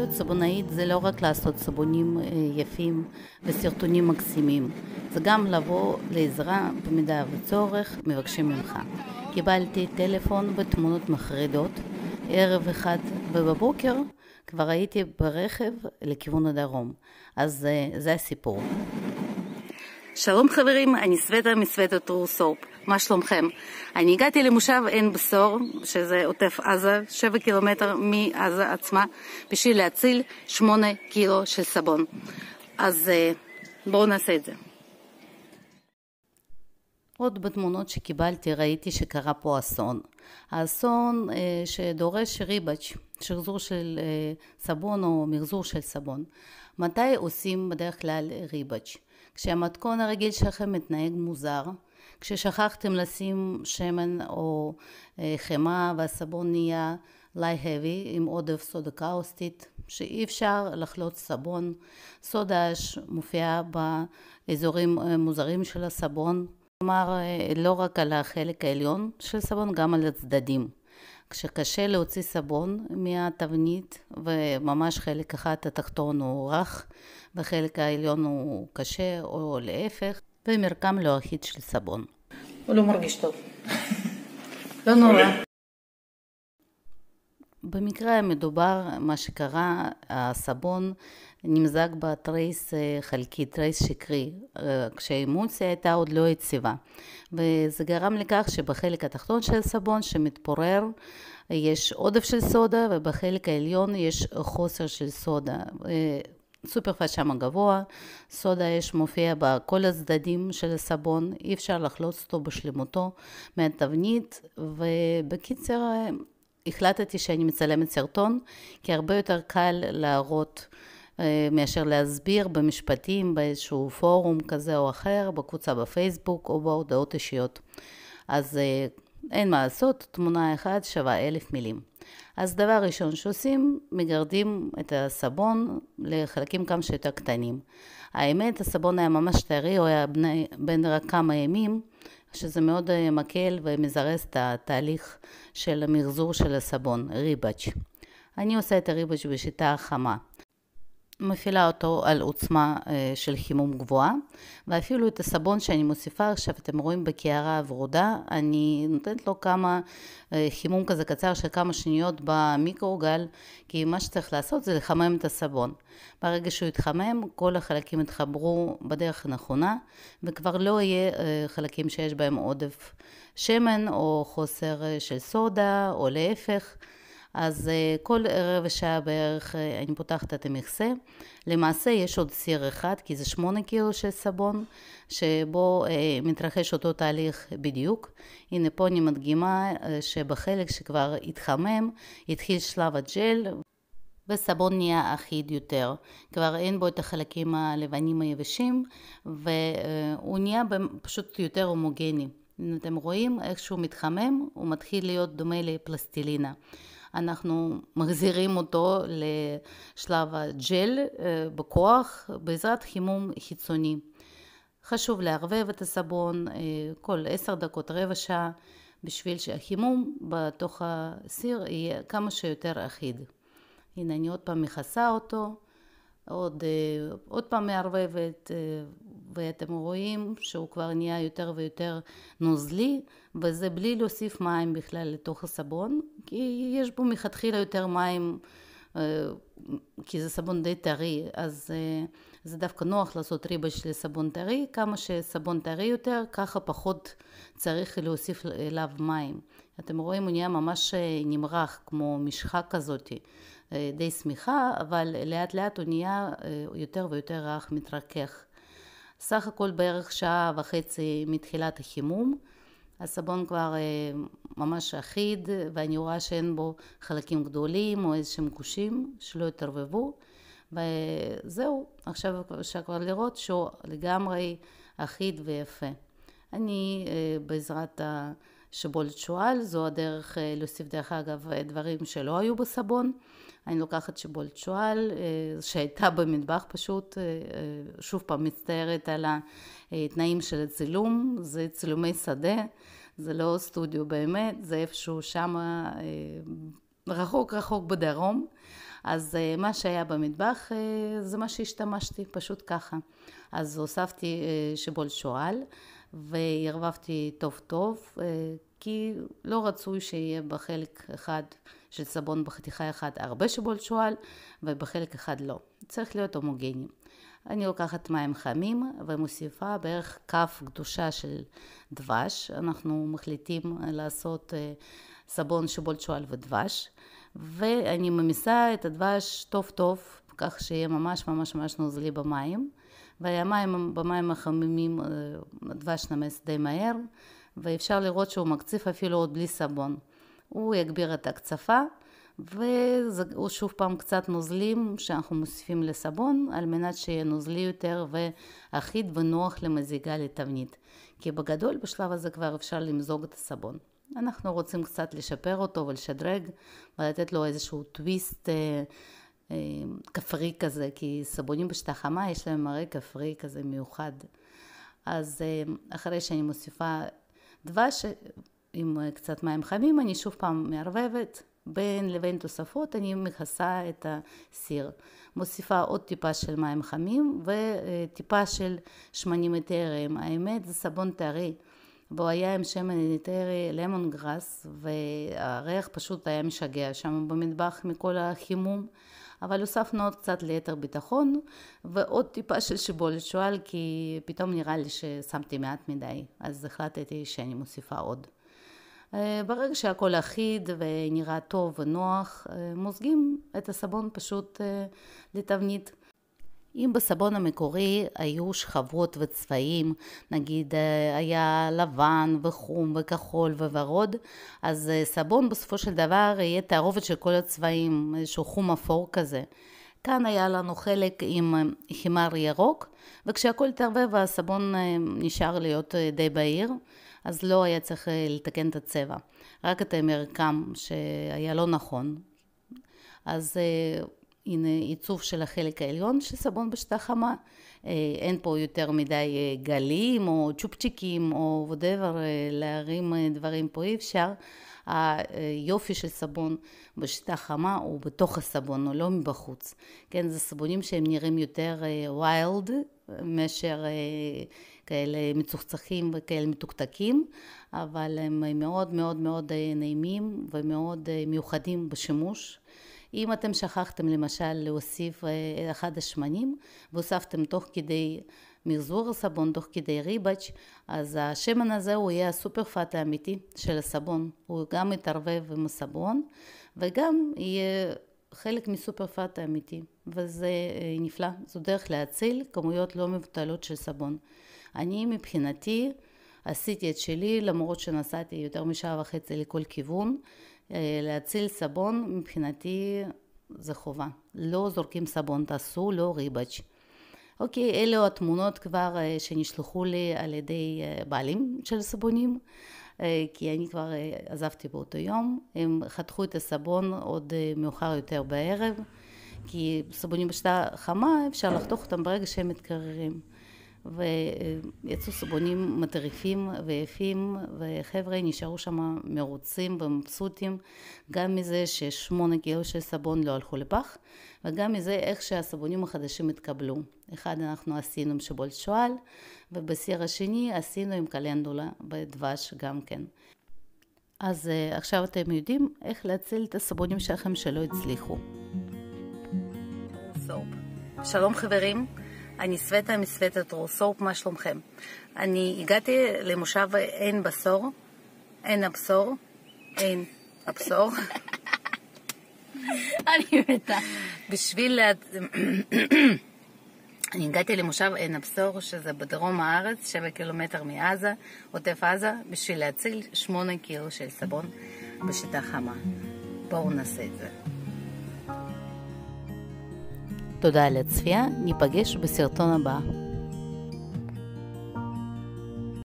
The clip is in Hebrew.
להיות סבונאית זה לא רק לעשות סבונים יפים וסרטונים מקסימים, זה גם לבוא לעזרה במידה וצורך מבקשים ממך. קיבלתי טלפון ותמונות מחרידות, ערב אחד ובבוקר כבר הייתי ברכב לכיוון הדרום, אז זה הסיפור. שלום חברים, אני סווטה מסווטה טרוסופ. מה שלומכם? אני הגעתי למושב עין בשור, שזה עוטף עזה, 7 קילומטר מעזה עצמה, בשביל להציל 8 קילו של סבון. אז בואו נעשה את זה. עוד בתמונות שקיבלתי ראיתי שקרה פה אסון. האסון שדורש ריבאץ', שחזור של סבון או מחזור של סבון. מתי עושים בדרך כלל ריבאץ'? כשהמתכון הרגיל שלכם מתנהג מוזר, כששכחתם לשים שמן או חמה והסבון נהיה light heavy עם עודף סודה קאוסטית, שאי אפשר לחלוט סבון, סודה מופיעה באזורים מוזרים של הסבון, כלומר לא רק על החלק העליון של סבון, גם על הצדדים. כשקשה להוציא סבון מהתבנית וממש חלק אחד התחתון הוא רך וחלק העליון הוא קשה או להפך, ומרקם לא אחיד של סבון. הוא לא מרגיש טוב. לא נורא. במקרה המדובר, מה שקרה, הסבון נמזג בתריס חלקי, תריס שקרי, כשהאמולסיה הייתה עוד לא יציבה. וזה גרם לכך שבחלק התחתון של הסבון שמתפורר, יש עודף של סודה, ובחלק העליון יש חוסר של סודה. סופרפאט שם גבוה, סודה אש מופיע בכל הצדדים של הסבון, אי אפשר לחלוץ אותו בשלמותו מהתבנית, ובקיצר החלטתי שאני מצלמת סרטון, כי הרבה יותר קל להראות מאשר להסביר במשפטים, באיזשהו פורום כזה או אחר, בקבוצה בפייסבוק או בהודעות אישיות. אז אין מה לעשות, תמונה אחת שווה 1000 מילים. אז דבר ראשון שעושים, מגרדים את הסבון לחלקים כמה שיותר קטנים. האמת, הסבון היה ממש טרי, הוא היה בין רק כמה ימים, שזה מאוד מקל ומזרז את התהליך של המחזור של הסבון, ריבאץ'. אני עושה את הריבאץ' בשיטה חמה. מפעילה אותו על עוצמה של חימום גבוהה, ואפילו את הסבון שאני מוסיפה עכשיו, אתם רואים בקערה הוורודה, אני נותנת לו כמה חימום כזה קצר של כמה שניות במיקרוגל, כי מה שצריך לעשות זה לחמם את הסבון. ברגע שהוא יתחמם, כל החלקים יתחברו בדרך הנכונה, וכבר לא יהיה חלקים שיש בהם עודף שמן או חוסר של סודה או להפך. אז כל רבע שעה בערך אני פותחת את המכסה. למעשה יש עוד סיר אחד, כי זה 8 קילו של סבון, שבו מתרחש אותו תהליך בדיוק. הנה פה אני מדגימה שבחלק שכבר התחמם, התחיל שלב הג'ל, וסבון נהיה אחיד יותר. כבר אין בו את החלקים הלבנים היבשים, והוא נהיה פשוט יותר הומוגני. אתם רואים איך שהוא מתחמם, הוא מתחיל להיות דומה לפלסטלינה. אנחנו מחזירים אותו לשלב הג'ל בכוח בעזרת חימום חיצוני. חשוב לערבב את הסבון כל 10 דקות, רבע שעה, בשביל שהחימום בתוך הסיר יהיה כמה שיותר אחיד. הנה אני עוד פעם מכסה אותו, עוד פעם מערבבת, ואתם רואים שהוא כבר נהיה יותר ויותר נוזלי, וזה בלי להוסיף מים בכלל לתוך הסבון, כי יש בו מלכתחילה יותר מים, כי זה סבון די טרי, אז זה דווקא נוח לעשות ריבאץ' לסבון טרי, כמה שסבון טרי יותר, ככה פחות צריך להוסיף אליו מים. אתם רואים הוא נהיה ממש נמרח, כמו משחה כזאת, די סמיכה, אבל לאט לאט הוא נהיה יותר ויותר רך, מתרכך. סך הכל בערך שעה וחצי מתחילת החימום, הסבון כבר ממש אחיד, ואני רואה שאין בו חלקים גדולים או איזשהם גושים שלא יתערבבו, וזהו, עכשיו אפשר כבר לראות שהוא לגמרי אחיד ויפה. אני בעזרת שיבולת שועל, זו הדרך להוסיף דרך אגב דברים שלא היו בסבון. אני לוקחת שיבולת שועל שהייתה במטבח פשוט, שוב פעם מצטערת על התנאים של הצילום, זה צילומי שדה, זה לא סטודיו באמת, זה איפשהו שם רחוק רחוק בדרום, אז מה שהיה במטבח זה מה שהשתמשתי, פשוט ככה. אז הוספתי שיבולת שועל וערבבתי טוב טוב, כי לא רצוי שיהיה בחלק אחד של סבון בחתיכה אחת הרבה שיבולת שועל ובחלק אחד לא. צריך להיות הומוגני. אני לוקחת מים חמים ומוסיפה בערך כף גדושה של דבש. אנחנו מחליטים לעשות סבון שיבולת שועל ודבש, ואני ממיסה את הדבש טוב טוב, כך שיהיה ממש ממש ממש נוזלי במים, במים החמימים הדבש נמס די מהר, ואפשר לראות שהוא מקציף אפילו עוד בלי סבון. הוא יגביר את הקצפה, והוא שוב פעם קצת נוזלים שאנחנו מוסיפים לסבון, על מנת שיהיה נוזלי יותר ואחיד ונוח למזיגה לתבנית. כי בגדול בשלב הזה כבר אפשר למזוג את הסבון. אנחנו רוצים קצת לשפר אותו ולשדרג, ולתת לו איזשהו טוויסט כפרי כזה, כי סבונים בשיטה חמה יש להם מראה כפרי כזה מיוחד. אז אחרי שאני מוסיפה דבש עם קצת מים חמים, אני שוב פעם מערבבת. בין לבין תוספות אני מכסה את הסיר. מוסיפה עוד טיפה של מים חמים וטיפה של שמנים אתריים. האמת זה סבון טרי, והוא היה עם שמן אתרי למון גראס, והריח פשוט היה משגע שם במטבח מכל החימום. אבל הוספנו עוד קצת ליתר ביטחון, ועוד טיפה של שיבולת שועל, כי פתאום נראה לי ששמתי מעט מדי, אז החלטתי שאני מוסיפה עוד. ברגע שהכל אחיד ונראה טוב ונוח, מוזגים את הסבון פשוט לתבנית. אם בסבון המקורי היו שכבות וצבעים, נגיד היה לבן וחום וכחול וורוד, אז סבון בסופו של דבר יהיה תערובת של כל הצבעים, איזשהו חום אפור כזה. כאן היה לנו חלק עם חימר ירוק, וכשהכל תערבב הסבון נשאר להיות די בהיר, אז לא היה צריך לתקן את הצבע, רק את המרקם שהיה לא נכון. אז הנה עיצוב של החלק העליון של סבון בשיטה חמה. אין פה יותר מדי גלים או צ'ופצ'יקים או whatever, להרים דברים פה אי אפשר. היופי של סבון בשיטה חמה הוא בתוך הסבון, הוא לא מבחוץ. כן, זה סבונים שהם נראים יותר wild, מאשר כאלה מצוחצחים וכאלה מתוקתקים, אבל הם מאוד מאוד מאוד נעימים ומאוד מיוחדים בשימוש. אם אתם שכחתם למשל להוסיף אחד השמנים, והוספתם תוך כדי מחזור הסבון, תוך כדי ריבאץ', אז השמן הזה הוא יהיה הסופר פאט האמיתי של הסבון. הוא גם יתערבב עם הסבון, וגם יהיה חלק מסופר פאט האמיתי. וזה נפלא, זו דרך להציל כמויות לא מבוטלות של סבון. אני מבחינתי עשיתי את שלי, למרות שנסעתי יותר משעה וחצי לכל כיוון. להציל סבון מבחינתי זה חובה. לא זורקים סבון, תעשו לא ריבאץ'. אוקיי, אלו התמונות כבר שנשלחו לי על ידי בעלים של סבונים, כי אני כבר עזבתי באותו יום. הם חתכו את הסבון עוד מאוחר יותר בערב, כי סבונים בשיטה חמה אפשר לחתוך אותם ברגע שהם מתקררים. ויצאו סבונים מטריפים ויפים, וחבר'ה נשארו שם מרוצים ומבסוטים, גם מזה ש8 קילו של סבון לא הלכו לפח, וגם מזה איך שהסבונים החדשים התקבלו. אחד אנחנו עשינו עם שיבולת שועל, ובסיר השני עשינו עם קלנדולה בדבש גם כן. אז עכשיו אתם יודעים איך להציל את הסבונים שלכם שלא הצליחו. שלום חברים, אני סווטה מסווטה טרוסופ, מה שלומכם? אני הגעתי למושב עין בשור, עין הבשור, עין הבשור. אני מתה. אני הגעתי למושב עין הבשור, שזה בדרום הארץ, 7 קילומטר מעזה, עוטף עזה, בשביל להציל 8 קילו של סבון בשיטה חמה. בואו נעשה את זה. תודה על הצפייה, ניפגש בסרטון הבא.